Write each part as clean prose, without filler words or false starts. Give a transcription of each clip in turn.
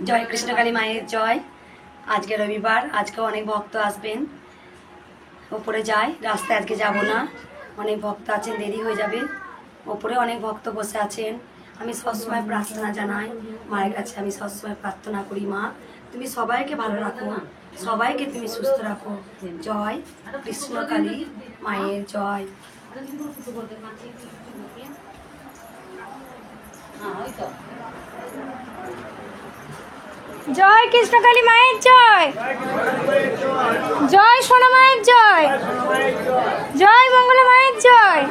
জয় কৃষ্ণকালী মায়ের জয়। আজকে রবিবার, আজকে অনেক ভক্ত আসবেন। ওপরে যাই, রাস্তায় আজকে যাব না, অনেক ভক্ত আছেন, দেরি হয়ে যাবে। ওপরে অনেক ভক্ত বসে আছেন। আমি সবসময় প্রার্থনা জানাই মায়ের কাছে, আমি সবসময় প্রার্থনা করি, মা তুমি সবাইকে ভালো রাখো, সবাইকে তুমি সুস্থ রাখো। জয় কৃষ্ণকালী মায়ের জয়। জয় কৃষ্ণকালী মায়ের জয়, জয় সোনা মায়ের জয়, জয় মঙ্গলা মায়ের জয়।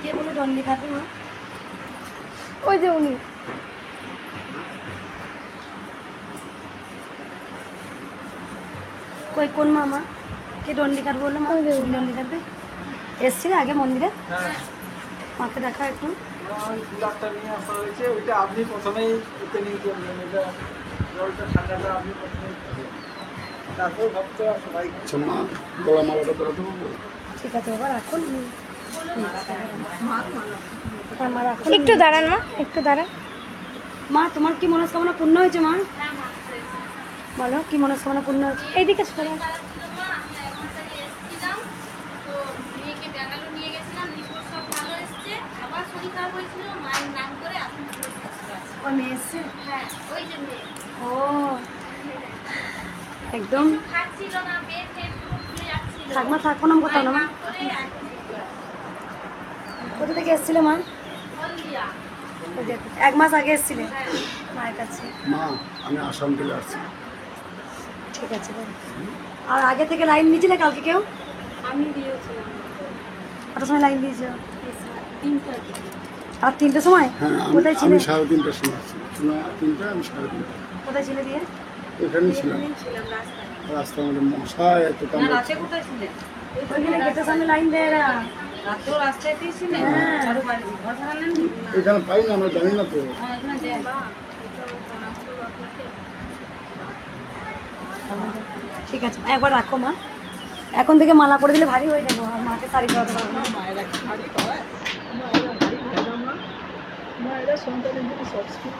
কে বলে দণ্ডি খাবে মা? ওই যে উনি। কই কোন মামা? কে দণ্ডি কাটবে বললো? মা দণ্ডি কাটবে এসছিল আগে মন্দিরে। মাকে দেখা একটু। ডাক্তার নিয়ে আসা হয়েছে, ওইটা আপনি প্রথমেই ওতে নিয়ে করবেন, এটা জলটা ঠান্ডাটা আপনি প্রথমেই খাবেন। তারপর ভক্ত সবাই মা গলা মালাটা ধরে দেবো। ঠিক আছে বাবা, রাখুন। একটু দাঁড়ান মা, একটু দাঁড়ান। মা তোমার কি মনস্কামনা পূর্ণ হয়েছে? মা বলো কি মনস্কামনা পূর্ণ হয়েছে? এইদিকে সরে। ওই মেয়ে এসছে? ও একদম থাক মা, থাকবো না কোথাও না। মা কোথা থেকে এসেছিলে মা? ওই দেখো, 1 মাস আগে এসেছিলে মায়ের কাছে। মা আমি আসাম থেকে আসছি। ঠিক আছে বলো। আর আগে থেকে লাইন দিয়েছিলে কালকে কেউ? আমি দিয়েছিলাম কটার সময় লাইন দিয়েছো? 3টার সময়? হ্যাঁ কোথায় ছিলে? আমি 3:30টার সময় আসছি। 3টা আমি 3:30। কোথায় ছিলে দিয়ে? এখানেই ছিলাম, ছিলাম রাস্তায়। রাস্তার মধ্যে মশাই এত না, কামড়। রাতে কোথায় ছিলেন? ওইখানে গেটের সামনে লাইন দেয় এরা। রাতেও রাস্তাতেই ছিলেন? হ্যাঁ। কারো বাড়ি ঘর ভাড়া নেননি? এখানে পাই না, আমরা জানি না তো। এখানে দেয়। ঠিক আছে একবার রাখো মা, এখন থেকে মালা করে দিলে ভারী হয়ে যাবো, আর মাকে শাড়ি পরাতে পারবো না। মায়েরা সন্তানের জন্য সবসময়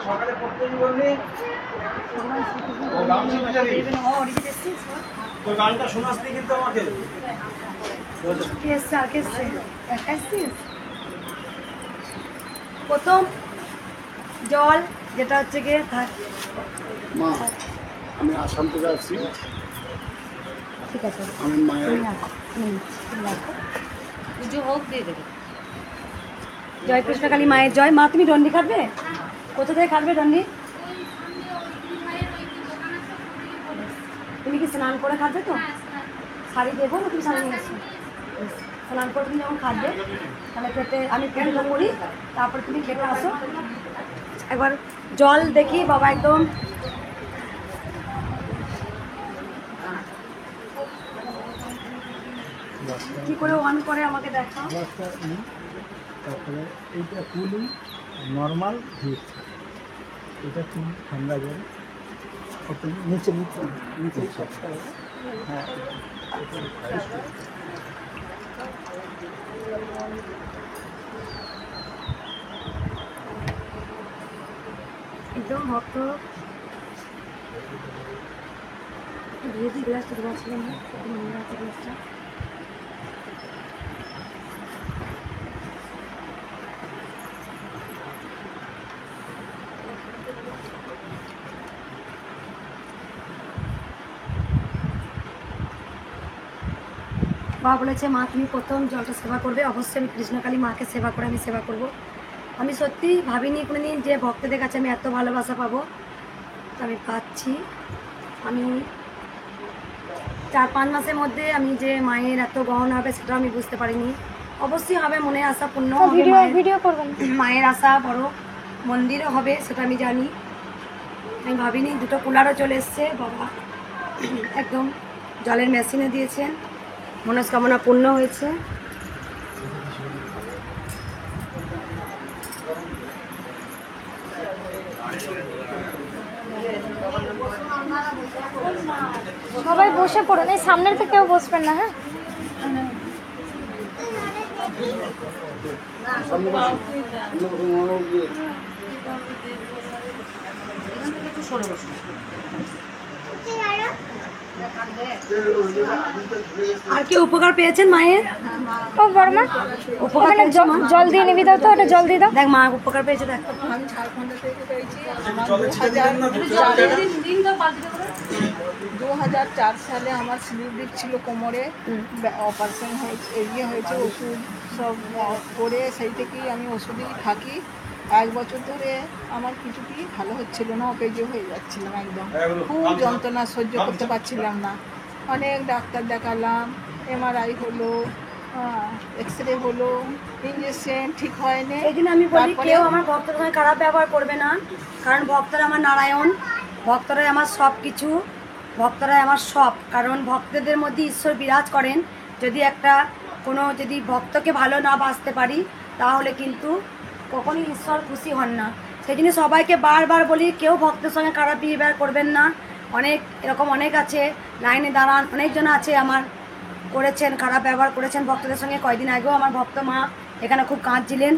সকালে পড়তে বললি তোর গানটা শোনাসনি কিন্তু আমাকে। কে এসছে? আর কে এসছে? একা এসছিস? প্রথম জল যেটা হচ্ছে গিয়ে থাক। মা আমি আসাম থেকে আসছি। ঠিক আছে আমি মায়ের তুমি রাখো, তুমি রাখো। পুজো হোক দিয়ে দেবে। জয় কৃষ্ণকালী মায়ের জয়। মা তুমি দণ্ডি খাটবে? কোথা থেকে খাটবে দণ্ডি? তুমি কি স্নান করে খাটবে তো? শাড়ি দেবো না? তুমি শাড়ি নিয়ে এসছো? স্নান করে তুমি যখন খাটবে তাহলে খেতে আমি পুজোটা করি, তারপর তুমি খেতে আসো। একবার জল দেখি বাবা একদম। কি করে অন করে আমাকে দেখাও। তারপরে এইটা কুলিং নর্মাল হিট, এটা খুব ঠান্ডা জল। একটু নিচে নিচে নিচে হ্যাঁ একদম ভক্ত ধীরে ধীরে গ্লাসটা দেওয়া ছিল না, নোংরা আছে গ্লাসটা। বাবা বলেছে মা তুমি প্রথম জলটা সেবা করবে, অবশ্যই আমি কৃষ্ণকালী মাকে সেবা করে আমি সেবা করব। আমি সত্যি ভাবিনি কোনোদিন যে ভক্তদের কাছে আমি এত ভালোবাসা পাবো, তো আমি পাচ্ছি। আমি 4-5 মাসের মধ্যে আমি যে মায়ের এত গহনা হবে সেটা আমি বুঝতে পারিনি। অবশ্যই হবে, মনে আশা পূর্ণ হবে, ভিডিও করবেন। মায়ের আশা বড় মন্দিরও হবে সেটা আমি জানি। আমি ভাবিনি 2টো কুলারও চলে এসছে, বাবা একদম জলের মেশিনে দিয়েছেন, মনস্কামনা পূর্ণ হয়েছে। সবাই বসে পড়ুন, এই সামনের থেকে কেউ বসবেন না। হ্যাঁ, আর কি উপকার পেয়েছেন মায়ের? ও বর্মা, উপকার ওখানে পেয়েছে মা? জল দিয়ে নিবি দাও তো, ওটা জল দিয়ে দাও। দেখ মা উপকার পেয়েছে, দেখ তো। আমি ঝাড়খণ্ড থেকে পেয়েছি। দিন তো পাল্টে দেবো। 2004 সালে আমার স্লিপ ডিস্ক ছিল কোমরে, অপারেশন হয়েছে, এগিয়ে হয়েছে, ওষুধ সব করে সেই থেকেই আমি ওষুধেই থাকি। 1 বছর ধরে আমার কিছুতেই ভালো হচ্ছিল না, অকেজো হয়ে যাচ্ছিলাম, একদম খুব যন্ত্রণা সহ্য করতে পারছিলাম না। অনেক ডাক্তার দেখালাম, MRI হলো, এক্সরে হলো, ইঞ্জেকশন ঠিক হয়নি। এই জন্য আমি বলি কেউ আমার ভক্তের সঙ্গে খারাপ ব্যবহার করবে না, কারণ ভক্তরা আমার নারায়ণ, ভক্তরাই আমার সব কিছু, ভক্তরাই আমার সব। কারণ ভক্তদের মধ্যে ঈশ্বর বিরাজ করেন। যদি যদি ভক্তকে ভালো না বাসতে পারি তাহলে কিন্তু কখনই ঈশ্বর খুশি হন না। সেই জন্য সবাইকে বারবার বলি কেউ ভক্তের সঙ্গে খারাপ বিহেভিয়ার করবেন না। এরকম অনেক আছে, লাইনে দাঁড়ান, অনেকজন আছে আমার করেছেন, খারাপ ব্যবহার করেছেন ভক্তদের সঙ্গে। কয়েকদিন আগেও আমার ভক্ত মা এখানে খুব কাঁদছিলেন।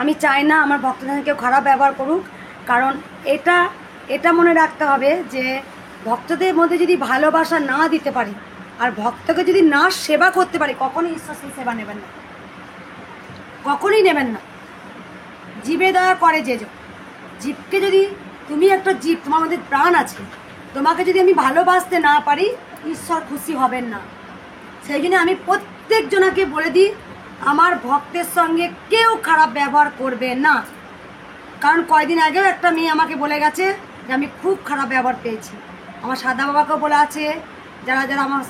আমি চাই না আমার ভক্তদের সঙ্গে কেউ খারাপ ব্যবহার করুক, কারণ এটা মনে রাখতে হবে যে ভক্তদের মধ্যে যদি ভালোবাসা না দিতে পারি আর ভক্তকে যদি না সেবা করতে পারি, কখনোই ঈশ্বর সেই সেবা নেবেন না, কখনোই নেবেন না। জীবে দয়া করে যে জীবকে যদি তুমি একটা জীব, তোমার মধ্যে প্রাণ আছে, তোমাকে যদি আমি ভালোবাসতে না পারি ঈশ্বর খুশি হবেন না। সেই জন্য আমি প্রত্যেকজনকে বলে দিই আমার ভক্তের সঙ্গে কেউ খারাপ ব্যবহার করবে না। কারণ কয়েকদিন আগেও একটা মেয়ে আমাকে বলে গেছে যে আমি খুব খারাপ ব্যবহার পেয়েছি। আমার সাদা বাবাকেও বলা আছে, যারা আমার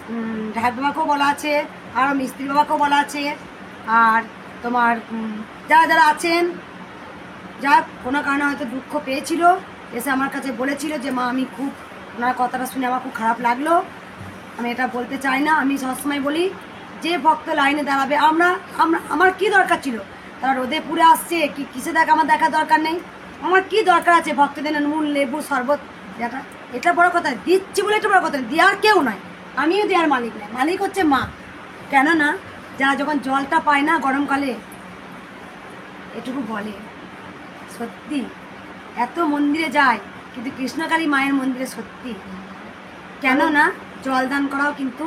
ঢাক বাবাকেও বলা আছে, আর মিস্ত্রি বাবাকেও বলা আছে, আর তোমার যারা আছেন, যা কোনো কারণে হয়তো দুঃখ পেয়েছিল, এসে আমার কাছে বলেছিল যে মা আমি খুব, ওনার কথাটা শুনে আমার খুব খারাপ লাগলো। আমি এটা বলতে চাই না। আমি সবসময় বলি যে ভক্ত লাইনে দাঁড়াবে, আমার কি দরকার ছিল? তারা রোদে পুড়ে আসছে কি কিসে আমার দেখার দরকার নেই। আমার কি দরকার আছে ভক্তদের নুন লেবু শরবত যেটা, এটা বড় কথা। দিচ্ছি বলে এটা বড় কথা, দেওয়ার কেউ নয়, আমিও দেওয়ার মালিক নয়, মালিক হচ্ছে মা। কেননা যারা যখন জলটা পায় না গরমকালে, এটুকু বলে সত্যি এত মন্দিরে যায় কিন্তু কৃষ্ণকালী মায়ের মন্দিরে সত্যি, কেননা জল দান করাও কিন্তু।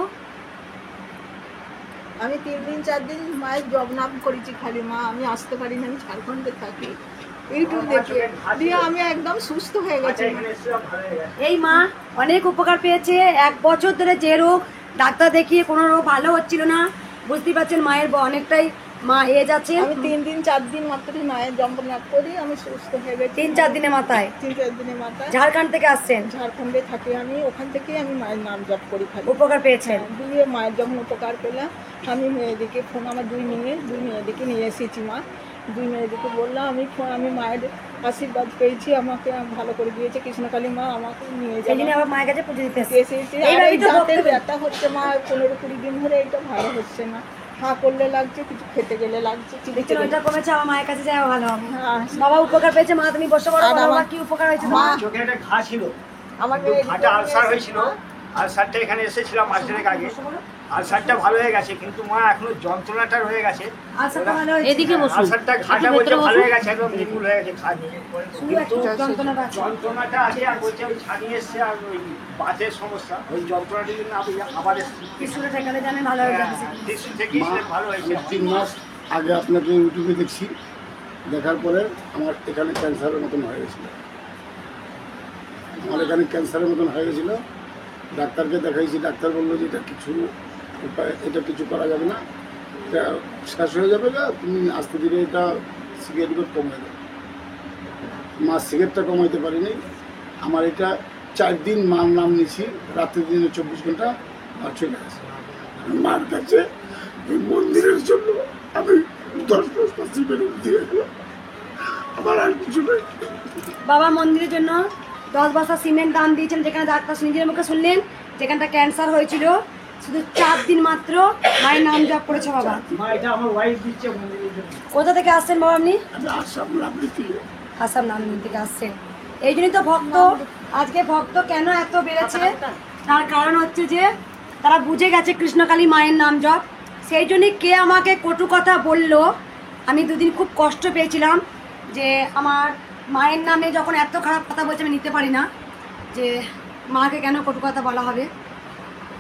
আমি 3 দিন 4 দিন মায়ের জব নাম করেছি খালি, মা আমি আসতে পারি না, আমি ঝাড়খণ্ডে থাকি, ইউটিউব দেখে দিয়ে আমি একদম সুস্থ হয়ে গেছি। এই মা অনেক উপকার পেয়েছে। 1 বছর ধরে যে রোগ ডাক্তার দেখিয়ে কোনো রোগ ভালো হচ্ছিল না, বুঝতেই পারছেন মায়ের অনেকটাই মা এজ আছে। আমি 3 দিন 4 দিন মাত্র মায়ের জব নাম করি, আমি সুস্থ হয়ে গেছি। 3-4 দিনের মাথায় 3-4 দিনের মাথায় ঝাড়খণ্ড থেকে আসছেন, ঝাড়খণ্ডে থাকি আমি, ওখান থেকেই আমি মায়ের নাম জপ করি খালি। উপকার পেয়েছেন। দিয়ে মায়ের যখন উপকার পেলাম, আমি মেয়েদিকে ফোন, আমার 2 মেয়েদিকে নিয়ে এসেছি মা। 2 মেয়েদিকে বললাম আমি মায়ের আশীর্বাদ পেয়েছি, আমাকে ভালো করে দিয়েছে কৃষ্ণকালী মা, আমাকে নিয়ে সেই জন্য যাবে আবার মায়ের কাছে পুজো দিতে এসেছি। আর এই দাঁতের ব্যথা হচ্ছে মা 15-20 দিন ধরে, এটা ভালো হচ্ছে না, হাঁ করলে লাগছে, কিছু খেতে গেলে লাগছে, চিবিতে গেলে। ওইটা কমেছে, আমার মায়ের কাছে যাওয়া ভালো হবে। হ্যাঁ, বাবা উপকার পেয়েছে। মা তুমি বসে পড়ো, আর বাবা আমার- কি উপকার হয়েছে মা তোমার? চোখে একটা ঘা ছিল, আমার ঘাটা আলসার হয়েছিল। আলসারটা এখানে এসেছিলাম মাস দেড়েক আগে, আলসারটা ভালো হয়ে গেছে, কিন্তু মা এখনো যন্ত্রণাটা রয়ে গেছে। আলসারটা ভালো হয়েছে? এদিকে বসুন। আলসারটা ঘাটা বলছে ভালো হয়ে গেছে, একদম নিপুল হয়ে গেছে ঘা দিয়ে। শুধু একটু যন্ত্রণাটা আছে। যন্ত্রণাটা আছে, আর বলছে আমি ছাড়িয়ে এসছে, আর ওই বাতের সমস্যা, ওই যন্ত্রণাটির জন্য আমি আবার এসেছি। কিছুটা ঠেকালে জানেন ভালো হয়ে যাবে। টিস্যু থেকে ভালো হয়েছে। আমি 3 মাস আগে আপনাকে ইউটিউবে দেখছি, দেখার পরে আমার এখানে ক্যান্সারের মতন হয়ে গেছিলো, ডাক্তারকে দেখাইছি। ডাক্তার বললো যে এটা কিছু করা যাবে না, এটা শেষ হয়ে যাবে না, তুমি আস্তে ধীরে এটা সিগারেট কমে যাবে। মা সিগারেটটা কমাইতে পারিনি। আমার এটা 4 দিন মার নাম নিয়েছি, রাত্রে দিনে 24 ঘন্টা আর চলে আসে। মার কাছে এই মন্দিরের জন্য আমি 10-10 সিগারেট দিয়ে গেলাম, আমার আর কিছু নেই। বাবা মন্দিরের জন্য 10 বস্তা সিমেন্ট দান দিয়েছেন, যেখানে ডাক্তার নিজের মুখে শুনলেন যেখানটা ক্যান্সার হয়েছিল, শুধু 4 দিন মাত্র মায়ের নাম জপ করেছে বাবা। মা এটা আমার ওয়াইফ দিচ্ছে মন্দিরের জন্য। কোথা থেকে আসছেন বাবা আপনি? আমি আসাম লাভলি থেকে। আসাম নামদিন থেকে আসছেন। এই জন্যই তো ভক্ত, আজকে ভক্ত কেন এত বেড়েছে, তার কারণ হচ্ছে যে তারা বুঝে গেছে কৃষ্ণকালী মায়ের নাম জপ। সেই জন্যই কে আমাকে কটু কথা বললো, আমি দুদিন খুব কষ্ট পেয়েছিলাম যে আমার মায়ের নামে যখন এত খারাপ কথা বলছে আমি নিতে পারি না, যে মাকে কেন কটু কথা বলা হবে।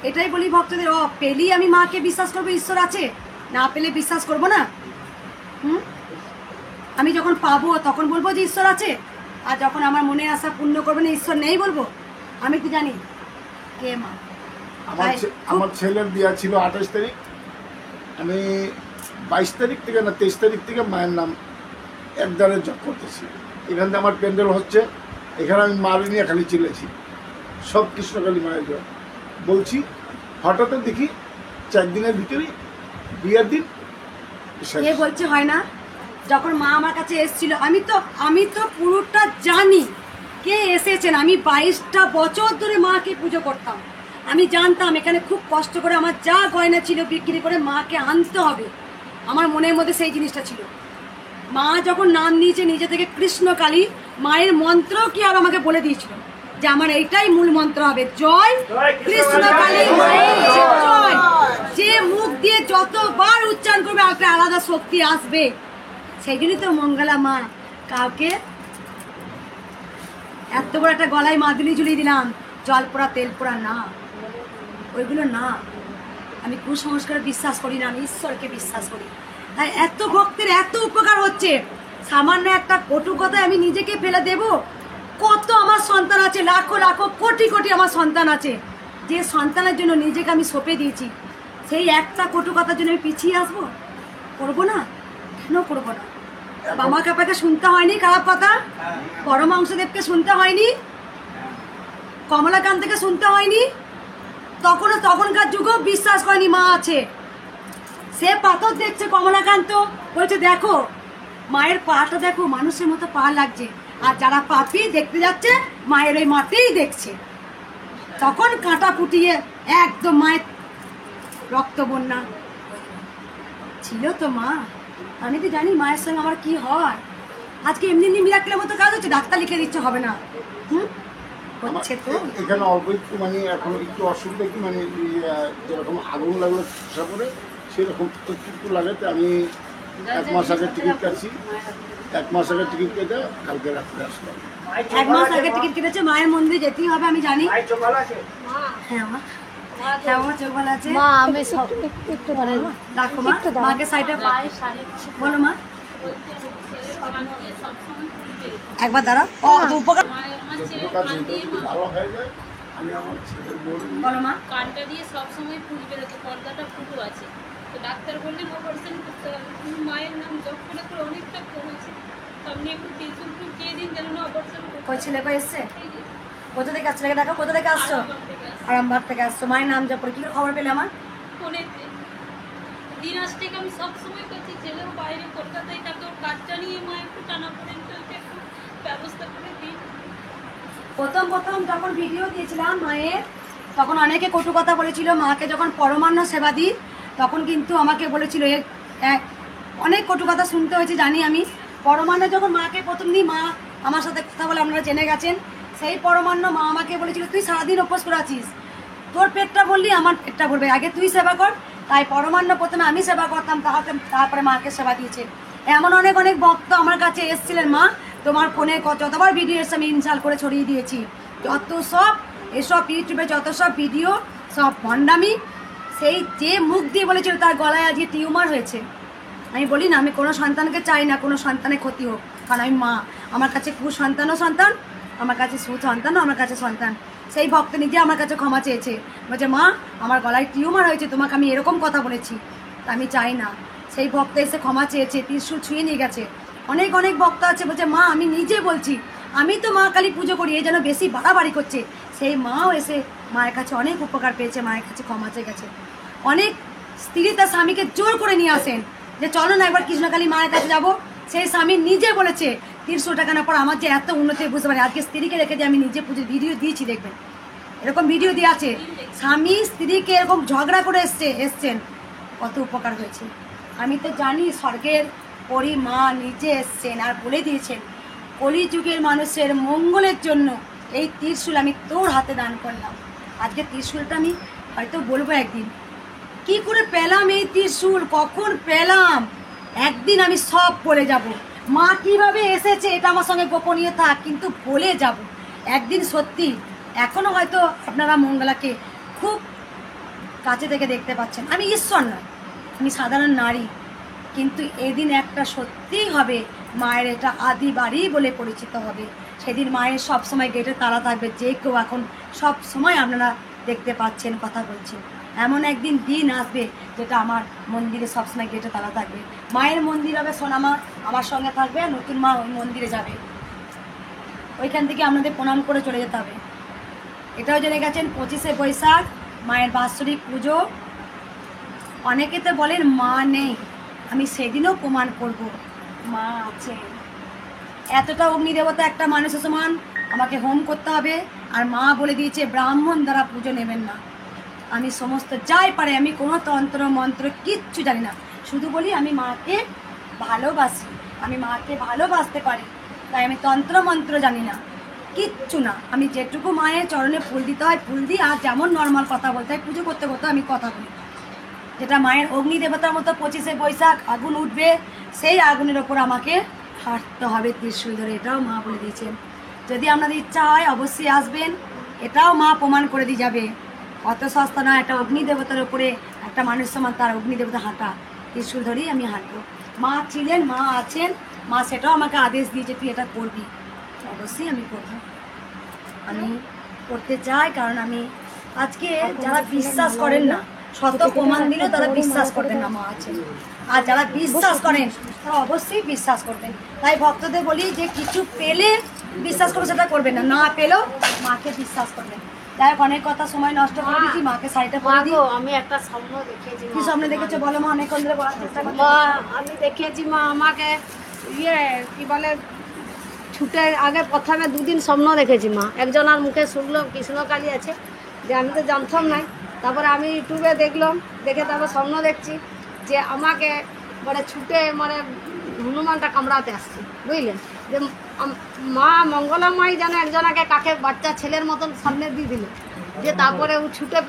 এটাই বলি ভক্তদের, পেলেই আমি মাকে বিশ্বাস করবো ঈশ্বর আছে, না পেলে বিশ্বাস করবো না। আমি যখন পাবো তখন বলবো যে ঈশ্বর আছে, আর যখন আমার মনে আশা পূর্ণ করবে না ঈশ্বর নেই বলবো। আমি কি জানি কে মা। আমার ছেলের বিয়ে ছিল 28 তারিখ, আমি 22 তারিখ থেকে না 23 তারিখ থেকে মায়ের নাম একদারে জপ করতেছি। এখান থেকে আমার প্যান্ডেল হচ্ছে, এখানে আমি মারি নিয়ে খালি চিলেছি, সব কৃষ্ণকালী মায়ের জপ বলছি। হঠাৎ দেখি 4 দিনের ভিতরেই বিয়ের দিন কে বলছে হয় না। যখন মা আমার কাছে এসেছিল আমি তো পুরোটা জানি কে এসেছেন। আমি 22টা বছর ধরে মাকে পুজো করতাম, আমি জানতাম এখানে খুব কষ্ট করে আমার যা গয়না ছিল বিক্রি করে মাকে আনতে হবে। আমার মনের মধ্যে সেই জিনিসটা ছিল। মা যখন নাম নিয়েছে নিজে থেকে কৃষ্ণকালী, মায়ের মন্ত্র কি আর আমাকে বলে দিয়েছিল যে আমার এইটাই মূল মন্ত্র হবে, জয় কৃষ্ণকালী মায়ের জয়। যে মুখ দিয়ে যতবার উচ্চারণ করবে একটা আলাদা শক্তি আসবে। সেই জন্যই তো মঙ্গলা মা কাউকে এত বড় একটা গলায় মাদুলি ঝুলিয়ে দিলাম, জল পোড়া তেল পোড়া না, ওইগুলো না। আমি কুসংস্কার বিশ্বাস করি না, আমি ঈশ্বরকে বিশ্বাস করি। তাই এত ভক্তের এত উপকার হচ্ছে, সামান্য একটা কটু কথায় আমি নিজেকে ফেলে দেব। কত আমার সন্তান আছে, লাখো লাখো কোটি কোটি আমার সন্তান আছে, যে সন্তানের জন্য নিজেকে আমি সঁপে দিয়েছি। সেই একটা কটু কথার জন্য আমি পিছিয়ে আসবো? করবো না, কেন করবো না? বামা কাপাকে শুনতে হয়নি খারাপ কথা, পরমাংশদেবকে শুনতে হয়নি, কমলাকান্তকে শুনতে হয়নি। তখনকার যুগেও বিশ্বাস করেনি মা আছে। সে পাথর দেখছে কমলাকান্ত, বলছে দেখো মায়ের পাটা দেখো, মানুষের মতো পা লাগছে। আর যারা পাপি দেখতে যাচ্ছে মায়ের ওই মাতেই দেখছে। তখন কাঁটা ফুটিয়ে একদম মায়ের রক্ত বন্যা ছিল তো মা। আমি তো জানি মায়ের সঙ্গে আমার কি হয়। আজকে এমনি এমনি মিরাক্কেলের মতো কাজ হচ্ছে, ডাক্তার লিখে দিচ্ছে হবে না, হচ্ছে তো। এখানে অল্প একটু মানে এখন একটু অসুবিধা কি মানে যেরকম আগুন লাগলো করে সেরকম একটু লাগাতে আমি 1 মাস আগে টিকিট কাটছি, 1 মাস আগে টিকিট কেটে কালকে রাত্রে আসলাম। 1 মাস আগে টিকিট কেটেছে, মায়ের মন্দিরে যেতেই হবে আমি জানি। মায়ের চোখ ভালো আছে? হ্যাঁ মা, হ্যাঁ আমার চোখ ভালো আছে। মা আমি সব একটু মানে রাখো মা, মাকে সাইডে বলো মা, একবার দাঁড়াও। উপকার ভালো হয়ে যায় আমি আমার ছেলের বলবো। বলো মা। কানটা দিয়ে সবসময় ফুল বেরোতো, পর্দাটা ফুটো আছে, তো ডাক্তার বললেন অপারেশন করতে হবে। কিন্তু মায়ের নাম জপ করে করে অনেকটা কমেছে। তো আপনি একটু টিউশন দিয়ে দিন যেন না অপারেশন করতে। ওই ছেলে কই এসছে? কোথা থেকে আসছে? দেখো কোথা থেকে আসছো? আরামবাগ থেকে আসছো। মায়ের নাম জপ করে কি করে খবর পেলে আমার? ফোনেতে দিন আজ থেকে আমি সবসময় করছি, ছেলেও বাইরে কলকাতায় থাকে, ওর কাজটা নিয়ে মা একটু টানা পড়েন চলতে, একটু ব্যবস্থা করে দিন। প্রথম যখন ভিডিও দিয়েছিলাম মায়ের, তখন অনেকে কটু কথা বলেছিল। মাকে যখন পরমান্ন সেবা দিই তখন কিন্তু আমাকে বলেছিল অনেক কটু কথা শুনতে হয়েছে জানি আমি। পরমান্ন যখন মাকে প্রথম দিই, মা আমার সাথে কথা বলে আপনারা জেনে গেছেন, সেই পরমান্ন মা আমাকে বলেছিল তুই সারাদিন উপোস করে আছিস, তোর পেটটা বললি আমার পেটটা বলবে, আগে তুই সেবা কর। তাই পরমান্ন প্রথমে আমি সেবা করতাম, তারপরে মাকে সেবা দিয়েছে। এমন অনেক ভক্ত আমার কাছে এসেছিলেন, মা তোমার ফোনে যতবার ভিডিও এসে আমি ইনস্টল করে ছড়িয়ে দিয়েছি। যত সব এসব ইউটিউবে যত সব ভিডিও সব ভণ্ডামি। সেই যে মুখ দিয়ে বলেছিল তার গলায় আজকে টিউমার হয়েছে। আমি বলি না, আমি কোনো সন্তানকে চাই না কোনো সন্তানের ক্ষতি হোক, কারণ আমি মা। আমার কাছে কুসন্তানও সন্তান, আমার কাছে সুসন্তানও আমার কাছে সন্তান। সেই ভক্ত নিজে আমার কাছে ক্ষমা চেয়েছে, বলছে মা আমার গলায় টিউমার হয়েছে, তোমাকে আমি এরকম কথা বলেছি, তা আমি চাই না। সেই ভক্ত এসে ক্ষমা চেয়েছে, ত্রিশূল ছুঁয়ে নিয়ে গেছে। অনেক ভক্ত আছে বলছে মা আমি নিজে বলছি আমি তো মা কালী পুজো করি, এই যেন বেশি বাড়াবাড়ি করছে। সেই মাও এসে মায়ের কাছে অনেক উপকার পেয়েছে, মায়ের কাছে ক্ষমা চেয়ে গেছে। অনেক স্ত্রী তার স্বামীকে জোর করে নিয়ে আসেন যে চলো না একবার কৃষ্ণকালী মায়ের কাছে যাব। সেই স্বামী নিজে বলেছে 300 টাকা না পর আমার যে এত উন্নতি বুঝতে পারি। আজকে স্ত্রীকে রেখে যে আমি নিজে পুজোর ভিডিও দিয়েছি, দেখবেন এরকম ভিডিও দিয়ে আছে, স্বামী স্ত্রীকে এরকম ঝগড়া করে এসছেন, কত উপকার হয়েছে। আমি তো জানি স্বর্গের পরি মা নিজে এসছেন আর বলে দিয়েছেন কলিযুগের মানুষের মঙ্গলের জন্য এই ত্রিশূল আমি তোর হাতে দান করলাম। আজকে ত্রিশূলটা আমি হয়তো বলবো একদিন কি করে পেলাম এই ত্রিশূল, কখন পেলাম, একদিন আমি সব বলে যাব। মা কিভাবে এসেছে এটা আমার সঙ্গে গোপনীয় থাক, কিন্তু বলে যাব একদিন। সত্যি এখনও হয়তো আপনারা মঙ্গলাকে খুব কাছে থেকে দেখতে পাচ্ছেন। আমি ঈশ্বর নয়, আমি সাধারণ নারী, কিন্তু এদিন একটা সত্যিই হবে, মায়ের এটা আদি বাড়ি বলে পরিচিত হবে। সেদিন মায়ের সব সময় গেটে তালা থাকবে, যে কেউ এখন সব সময় আপনারা দেখতে পাচ্ছেন, কথা বলছেন। এমন একদিন দিন আসবে যেটা আমার মন্দিরে সবসময় গেটে তালা থাকবে। মায়ের মন্দির হবে সোনামা আমার সঙ্গে থাকবে, নতুন মা ওই মন্দিরে যাবে, ওইখান থেকে আপনাদের প্রণাম করে চলে যেতে হবে। এটাও জেনে গেছেন 25শে বৈশাখ মায়ের বাৎসরিক পুজো। অনেকে তো বলেন মা নেই, আমি সেদিনও প্রমাণ করব মা আছে। এতটা অগ্নিদেবতা একটা মানুষের সমান, আমাকে হোম করতে হবে। আর মা বলে দিয়েছে ব্রাহ্মণ দ্বারা পুজো নেবেন না। আমি সমস্ত যাই পারে, আমি কোনো তন্ত্র মন্ত্র কিচ্ছু জানি না, শুধু বলি আমি মাকে ভালোবাসি, আমি মাকে ভালোবাসতে পারি, তাই আমি তন্ত্র মন্ত্র জানি না, কিচ্ছু না। আমি যেটুকু মায়ের চরণে ফুল দিতে হয় ফুল দিই, আর যেমন নর্মাল কথা বলতে হয় পুজো করতে করতে আমি কথা বলি। যেটা মায়ের অগ্নি দেবতার মতো 25শে বৈশাখ আগুন উঠবে, সেই আগুনের ওপর আমাকে হাঁটতে হবে ত্রিশূল ধরে, এটাও মা বলে দিয়েছেন। যদি আপনাদের ইচ্ছা হয় অবশ্যই আসবেন, এটাও মা প্রমাণ করে দিয়ে যাবে। অত সস্তা না, একটা অগ্নি দেবতার উপরে একটা মানুষ সমান তার অগ্নি দেবতা হাঁটা, ত্রিশূল ধরেই আমি হাঁটবো। মা ছিলেন, মা আছেন, মা সেটাও আমাকে আদেশ দিয়েছে তুই এটা করবি, অবশ্যই আমি করব। আমি করতে চাই, কারণ আমি আজকে যারা বিশ্বাস করেন না, শত প্রমাণ দিলেও তারা বিশ্বাস করবেন না মা আছেন। আর যারা বিশ্বাস করেন তারা অবশ্যই বিশ্বাস করবেন। তাই ভক্তদের বলি যে কিছু পেলে বিশ্বাস করে সেটা করবেন না, না পেলেও মাকে বিশ্বাস করবেন। যাই হোক, অনেক কথা সময় নষ্ট করে দিচ্ছি, মাকে শাড়িটা পরে দিই। আমি একটা স্বপ্ন দেখেছি। কি স্বপ্ন দেখেছো বলো মা, অনেকক্ষণ ধরে বলার চেষ্টা করছি। মা আমি দেখেছি মা আমাকে কি বলে ছুটে আগে প্রথমে 2 দিন স্বপ্ন দেখেছি মা। একজনের মুখে শুনলাম কৃষ্ণকালী আছে, যে আমি তো জানতাম নাই। তারপরে আমি ইউটিউবে দেখলাম, দেখে তারপর স্বপ্ন দেখছি যে আমাকে মানে ছুটে মানে হনুমানটা কামড়াতে আসছে, বুঝলেন? যে মা মঙ্গলামাই যেন একজনাকে কাকে বাচ্চা ছেলের মতন সামনে দিয়ে দিল, যে তারপরে ও ছুটে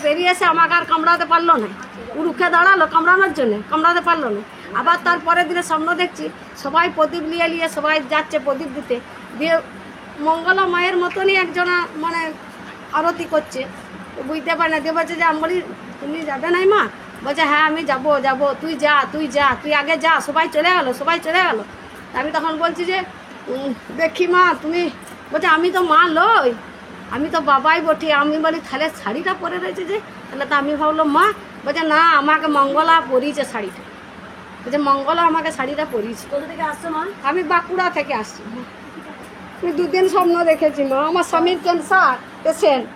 পেরিয়ে এসে আমাকে আর কামড়াতে পারলো না। ও রুখে দাঁড়ালো কামড়ানোর জন্য, কামড়াতে পারলো না। আবার তারপরের দিনে স্বপ্ন দেখছি সবাই প্রদীপ নিয়ে সবাই যাচ্ছে প্রদীপ দিতে, দিয়ে মঙ্গলা মায়ের মতনই একজনা মানে আরতি করছে। বুঝতে পারে না, দিয়ে বলছে যে আমি বলি তুমি যাবে নাই মা? বলছে হ্যাঁ আমি যাবো, তুই যা তুই আগে যা। সবাই চলে গেল। আমি তখন বলছি যে দেখি মা তুমি, বলছে আমি তো মা লই, আমি তো বাবাই বটি। আমি বলি তাহলে শাড়িটা পরে রয়েছে যে, তাহলে তো আমি ভাবলাম মা। বলছে না, আমাকে মঙ্গলা পরিয়েছে শাড়িটা, বলছে মঙ্গলা আমাকে শাড়িটা পরিয়েছে। কোথা থেকে আসছো মা? আমি বাঁকুড়া থেকে আসছি। আমি 2 দিন স্বপ্ন দেখেছি মা, আমার স্বামীর ক্যান্সার পেশেন্ট,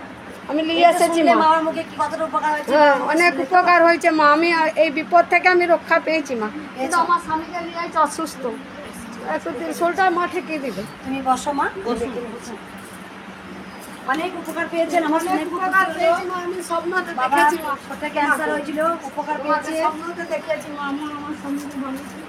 আমি নিয়ে এসেছি মা। মার মুখে কি কতটা উপকার হয়েছে? হ্যাঁ অনেক উপকার হয়েছে মা, আমি এই বিপদ থেকে আমি রক্ষা পেয়েছি মা। কিন্তু আমার স্বামীকে নিয়ে আছে অসুস্থ, একটু ত্রিশূলটা মা ঠেকিয়ে দিবে। তুমি বসো মা। অনেক উপকার পেয়েছেন, আমার অনেক উপকার পেয়েছি মা, আমি স্বপ্নতে বাবা দেখেছি মা। ছোটে ক্যান্সার হয়েছিল, উপকার পেয়েছে। স্বপ্নতে দেখেছি মা, আমার স্বামীকে ভালো ছিল।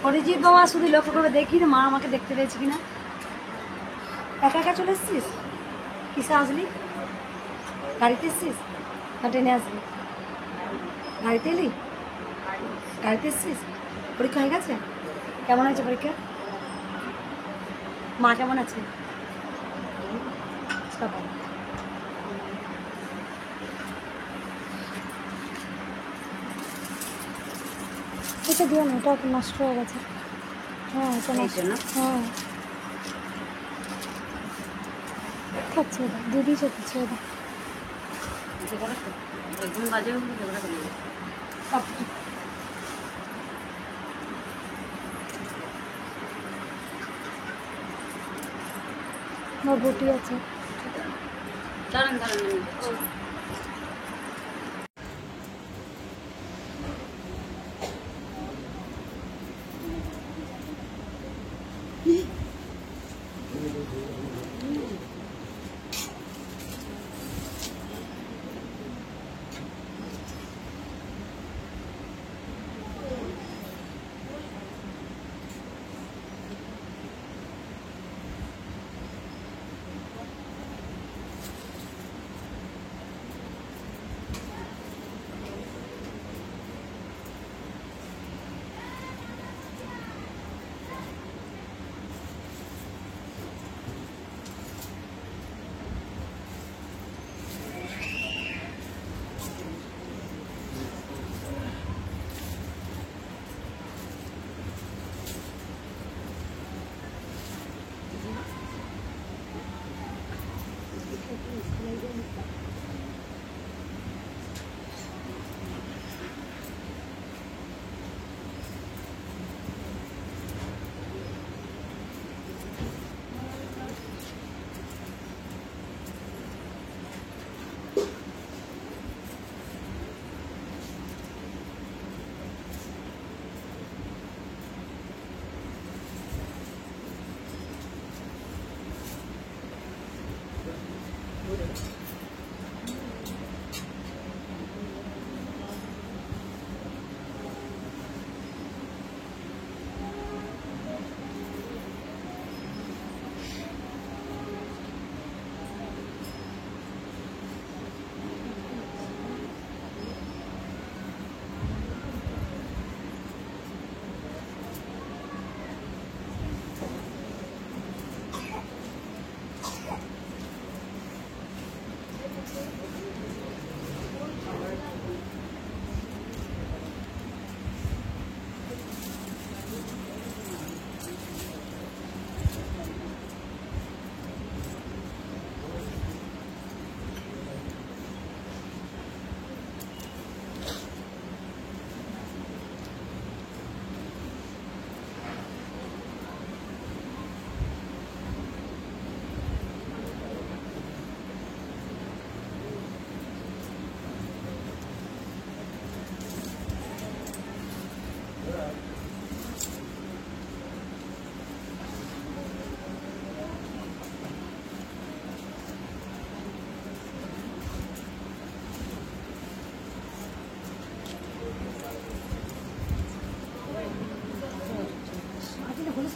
অরিজিৎ বাবা শুধু লক্ষ্য করে দেখি মা আমাকে দেখতে পেয়েছি কিনা। একা একা চলে এসছিস? কিসে আসলি? গাড়িতে এসছিস না ট্রেনে আসলি? গাড়িতে এলি? গাড়িতে এসছিস? পরীক্ষা হয়ে গেছে? কেমন হয়েছে পরীক্ষা? মা কেমন আছে? সব ভালো। এটা দিও না, এটা নষ্ট হয়ে গেছে। হ্যাঁ এটা নষ্ট। হ্যাঁ খাচ্ছে ওটা, দিদি চেপেছে ওটা। আমার বটি আছে।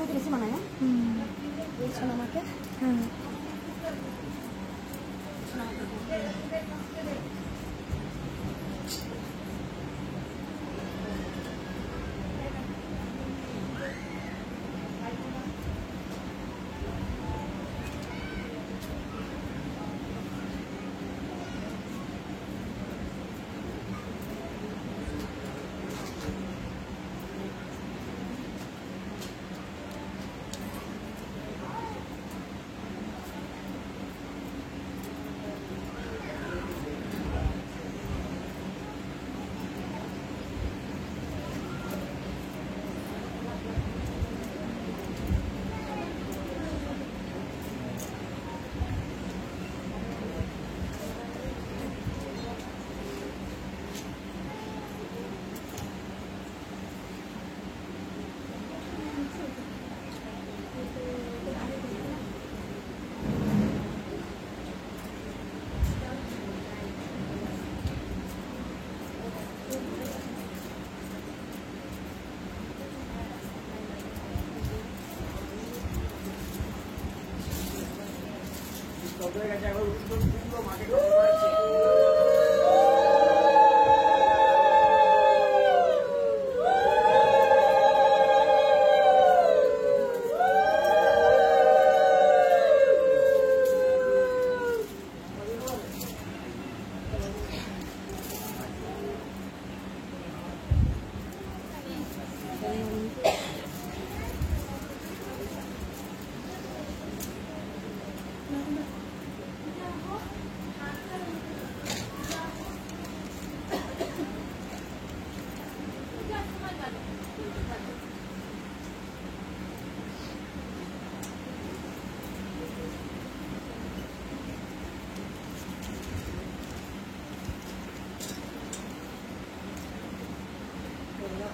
সাথে বেশি মানায় না? বলছেন আমাকে। হ্যাঁ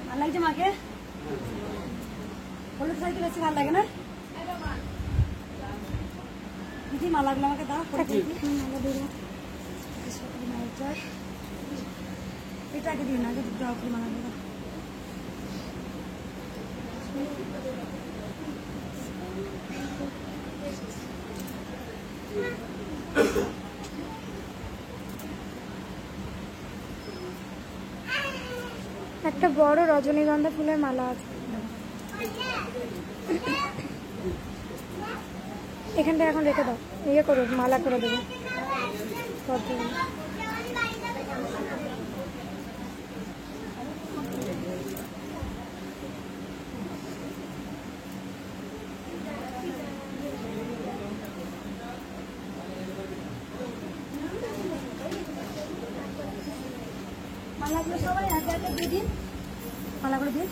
ভালো লাগছে মাকে? হলুদ শাড়ি বেশি ভালো লাগে না? দিদি মালাগুলো আমাকে দাও, করে দিই। মালা দিল মায়ের জয়। এটাকে দিই না, যদি দাও করে মালা দিও। একটা বড় রজনীগন্ধা ফুলের মালা আছে, এখানটা এখন রেখে দাও, ইয়ে করো মালা করে দেবো। মালাগুলো সবাই একে একে দিয়ে দিন, মালাগুলো দিন,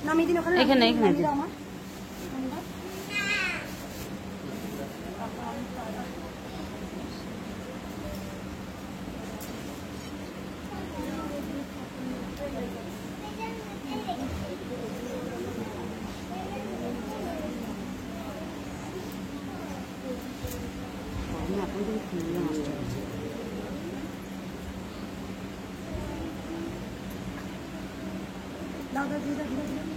নামিয়ে দিন ওখানে। এখানে নামিয়ে দাও আমার। দাও দাও দিয়ে দাও, দিয়ে দাও।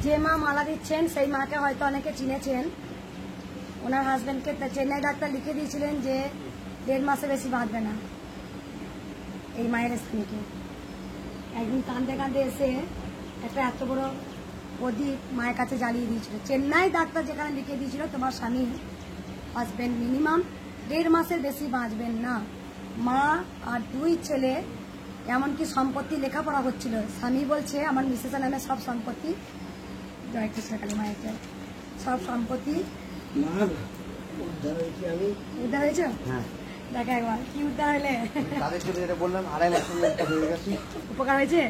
যে মা মালা দিচ্ছেন সেই মাকে হয়তো অনেকে চিনেছেন। ওনার হাজবেন্ডকে চেন্নাই ডাক্তার লিখে দিয়েছিলেন যে 1.5 মাসে বেশি বাঁধবে না এই মায়ের স্ত্রীকে। একদিন কাঁদতে কাঁদতে এসে একটা এত বড় প্রদীপ মায়ের কাছে জ্বালিয়ে দিয়েছিল। চেন্নাই ডাক্তার যেখানে লিখে দিয়েছিল তোমার স্বামী হাজবেন্ড মিনিমাম 1.5 মাসের বেশি বাঁচবেন না। মা আর 2 ছেলে, এমনকি সম্পত্তি লেখাপড়া হচ্ছিল। স্বামী বলছে আমার মিসেসের নামে সব সম্পত্তি, জয় কৃষ্ণ কালী মায়ের জয়, সব সম্পত্তি উদ্ধার হয়েছে। দেখা একবার কি উদ্ধার হলে বললাম 2.5 লাখ হয়ে গেছে। উপকার হয়েছে।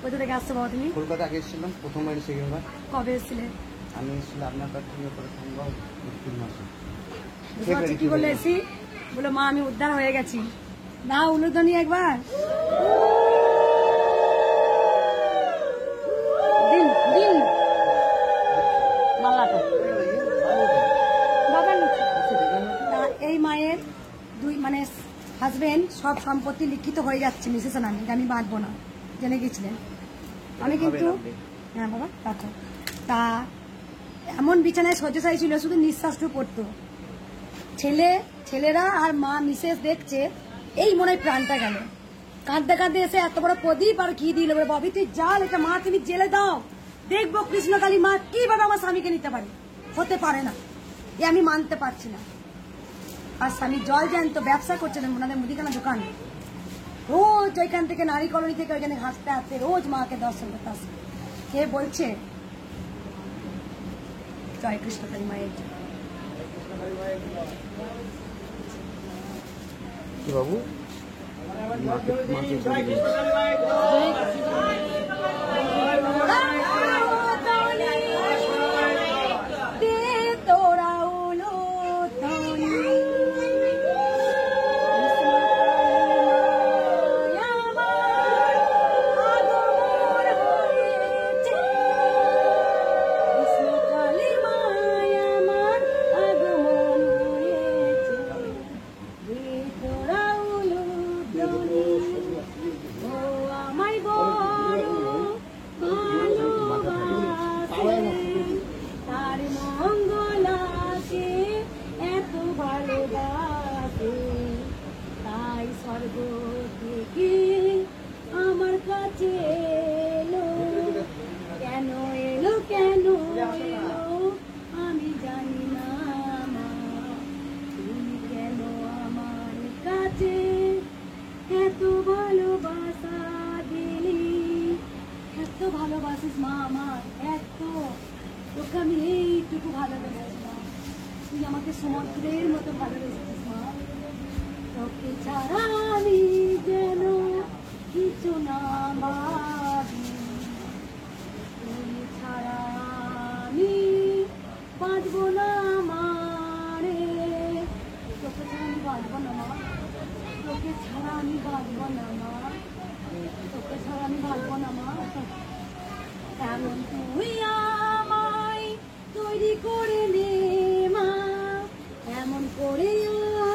কোথা থেকে আসছো বাবা তুমি? কলকাতা আগে এসেছিলাম, প্রথমবার সেকেন্ডবার। কবে এসেছিলে? আমি এসেছিলাম আপনার কাছ থেকে করে সম্ভব 3 মাসে। কি বলে এসি? বলো মা আমি উদ্ধার হয়ে গেছি। না উলুধ্বনি একবার দিন দিন মালাটা বাবার নিচে। তা এই মায়ের 2 মানে হাজবেন্ড সব সম্পত্তি লিখিত হয়ে যাচ্ছে মিসেসের নামে, আমি বাঁধবো না, জেনে গেছিলেন। আমি কিন্তু হ্যাঁ বাবা রাখো। তা এমন বিছানায় শয্যাশায়ী ছিল, শুধু নিঃশ্বাসটুকু পড়তো। ছেলেরা আর মা মিসেস দেখছে, এই মনে হয় প্রাণটা গেল। কাঁদতে কাঁদতে এসে এত বড় প্রদীপ আর ঘি দিল, ববি তুই জাল, এটা মা তুমি জেলে দাও, দেখবো কৃষ্ণকালী মা কিভাবে আমার স্বামীকে নিতে পারে। হতে পারে না, এ আমি মানতে পারছি না। আর স্বামী জল জ্যান্ত ব্যবসা করছেন ওনাদের মুদিখানা দোকান, রোজ ওইখান থেকে নারী কলোনি থেকে ওইখানে হাসতে হাসতে রোজ মাকে দর্শন করতে আসে। কে বলছে জয় কৃষ্ণ কালী মায়ের জয়। কি বাবু মাকে জয় তার মঙ্গলাকে এত ভালোবাসে, তাই স্বর্গ থেকে আমার কাছে এলো। কেন এলো কেন এলো আমি জানি না মা, তুমি কেন আমার কাছে এত ভালোবাসা দিলি। এত ভালোবাসিস মা আমার, এত তোকে আমি এইটুকু ভালোবাসিস মা, তুই আমাকে সমুদ্রের মতো ভালোবেসেছিস মা। তোকে ছাড়া আমি যেন কিছু না ভাবি, তুই ছাড়া আমি বাঁচবো না মারে। তোকে ছাড়া আমি বাঁচবো না মা, তোকে ছাড়া আমি বাঁচবো না মা, তোকে ছাড়া আমি বাঁচবো না মা। এমন তুই আমায় তৈরি করে নে মা, এমন করে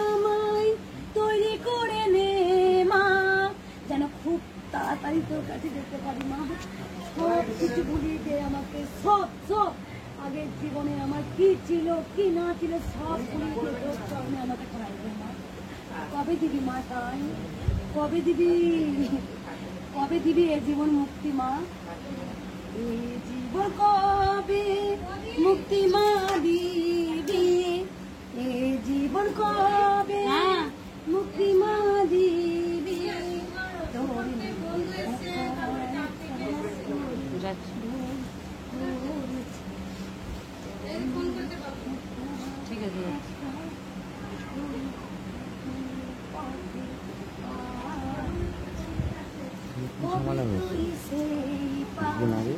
আমায় তৈরি করে নে মা, যেন খুব তাড়াতাড়ি তোর কাছে যেতে পারি মা। সব কিছু ভুলিয়ে দে আমাকে, সব সব আগের জীবনে আমার কি ছিল কি না ছিল সব ভুলিয়ে দিয়ে তোর চরণে আমাকে করাই দে মা। কবে দিবি মা তাই, কবে দিবি, কবে দিবি এ জীবন মুক্তি মা, এ জীবন কবে মুক্তি মা দিবি, এ জীবন কবে মুক্তি মা দিবি। ঠিক আছে। সমানে হয়েছে কিছুদিন আগে